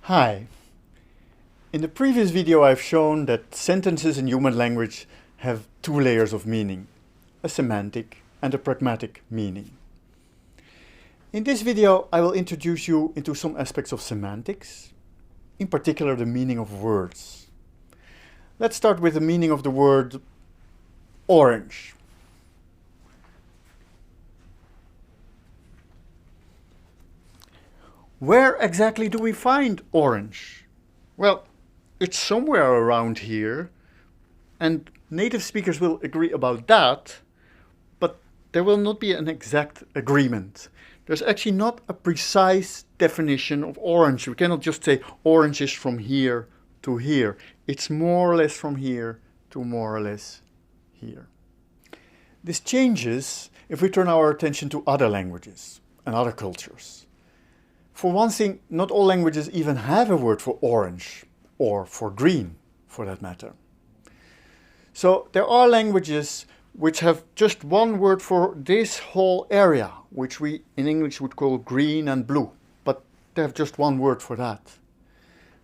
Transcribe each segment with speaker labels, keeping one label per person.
Speaker 1: Hi. In the previous video I've shown that sentences in human language have two layers of meaning, a semantic and a pragmatic meaning. In this video I will introduce you into some aspects of semantics, in particular the meaning of words. Let's start with the meaning of the word orange. Where exactly do we find orange? Well, it's somewhere around here, and native speakers will agree about that, but there will not be an exact agreement. There's actually not a precise definition of orange. We cannot just say orange is from here to here. It's more or less from here to more or less here. This changes if we turn our attention to other languages and other cultures. For one thing, not all languages even have a word for orange, or for green, for that matter. So there are languages which have just one word for this whole area, which we in English would call green and blue, but they have just one word for that.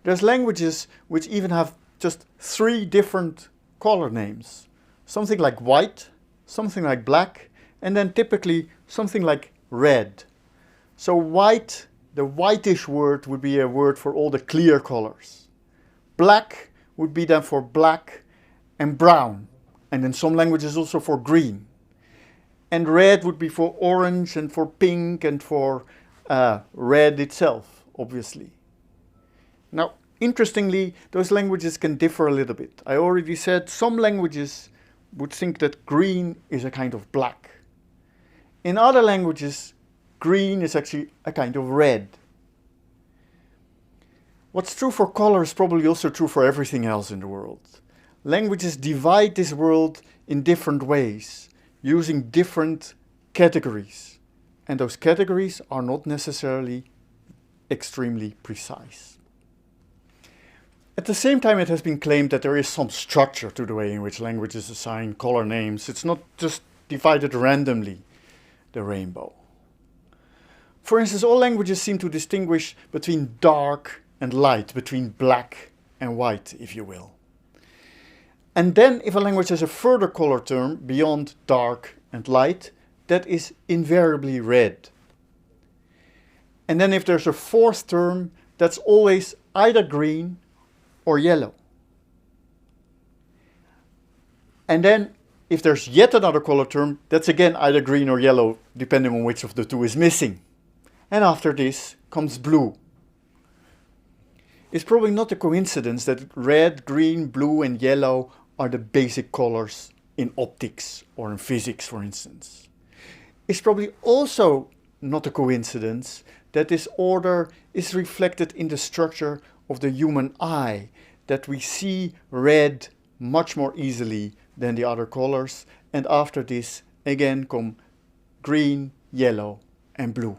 Speaker 1: There's languages which even have just 3 different color names. Something like white, something like black, and then typically something like red. So white, the whitish word would be a word for all the clear colors. Black would be then for black and brown, and in some languages also for green. And red would be for orange and for pink and for red itself, obviously. Now, interestingly, those languages can differ a little bit. I already said some languages would think that green is a kind of black. In other languages, green is actually a kind of red. What's true for color is probably also true for everything else in the world. Languages divide this world in different ways, using different categories. And those categories are not necessarily extremely precise. At the same time, it has been claimed that there is some structure to the way in which languages assign color names. It's not just divided randomly, the rainbow. For instance, all languages seem to distinguish between dark and light, between black and white, if you will. And then if a language has a further color term beyond dark and light, that is invariably red. And then if there's a fourth term, that's always either green or yellow. And then if there's yet another color term, that's again either green or yellow, depending on which of the two is missing. And after this comes blue. It's probably not a coincidence that red, green, blue and yellow are the basic colors in optics or in physics, for instance. It's probably also not a coincidence that this order is reflected in the structure of the human eye, that we see red much more easily than the other colors, and after this again come green, yellow and blue.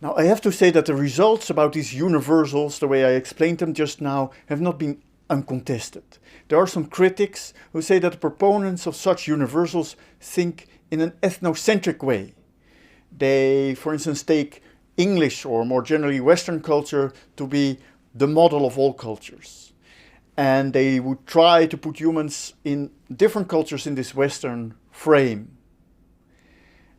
Speaker 1: Now I have to say that the results about these universals, the way I explained them just now, have not been uncontested. There are some critics who say that the proponents of such universals think in an ethnocentric way. They, for instance, take English or more generally Western culture to be the model of all cultures. And they would try to put humans in different cultures in this Western frame.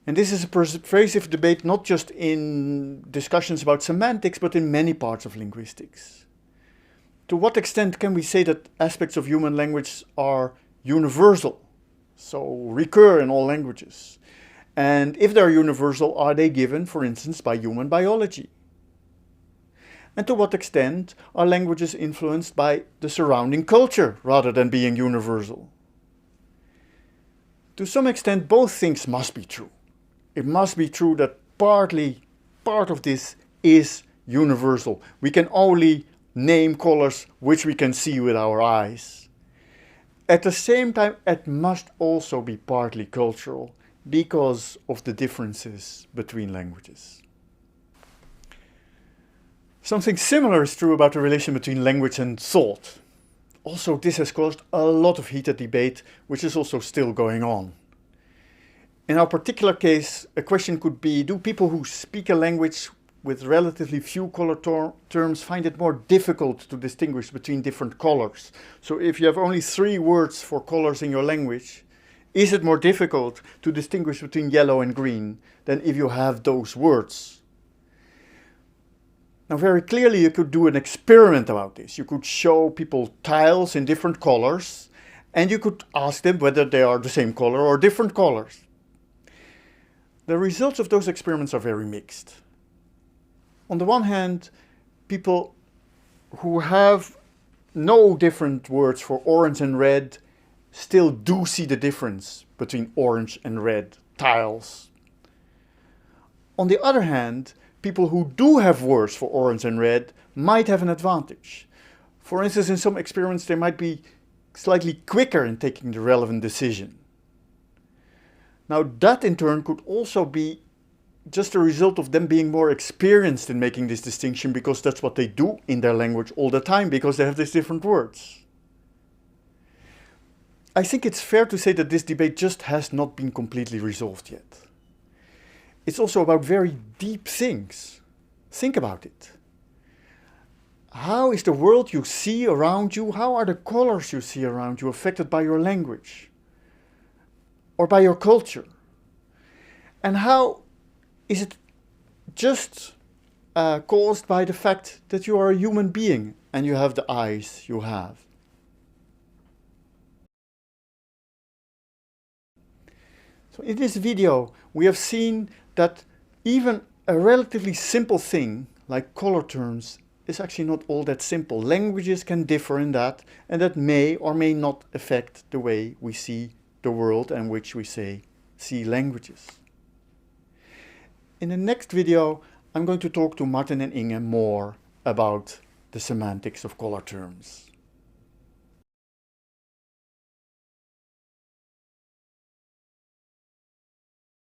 Speaker 1: And this is a pervasive debate not just in discussions about semantics, but in many parts of linguistics. To what extent can we say that aspects of human language are universal, so recur in all languages? And if they're universal, are they given, for instance, by human biology? And to what extent are languages influenced by the surrounding culture rather than being universal? To some extent, both things must be true. It must be true that part of this is universal. We can only name colors which we can see with our eyes. At the same time, it must also be partly cultural because of the differences between languages. Something similar is true about the relation between language and thought. Also, this has caused a lot of heated debate, which is also still going on. In our particular case, a question could be, do people who speak a language with relatively few color terms find it more difficult to distinguish between different colors. So if you have only 3 words for colors in your language, is it more difficult to distinguish between yellow and green than if you have those words? Now, very clearly you could do an experiment about this. You could show people tiles in different colors, and you could ask them whether they are the same color or different colors. The results of those experiments are very mixed. On the one hand, people who have no different words for orange and red still do see the difference between orange and red tiles. On the other hand, people who do have words for orange and red might have an advantage. For instance, in some experiments they might be slightly quicker in taking the relevant decision. Now that in turn could also be just a result of them being more experienced in making this distinction, because that's what they do in their language all the time, because they have these different words. I think it's fair to say that this debate just has not been completely resolved yet. It's also about very deep things. Think about it. How is the world you see around you, how are the colors you see around you affected by your language or by your culture? And how is it just caused by the fact that you are a human being and you have the eyes you have? So in this video, we have seen that even a relatively simple thing like color terms is actually not all that simple. Languages can differ in that, and that may or may not affect the way we see the world and which we see languages. In the next video, I'm going to talk to Martin and Inge more about the semantics of color terms.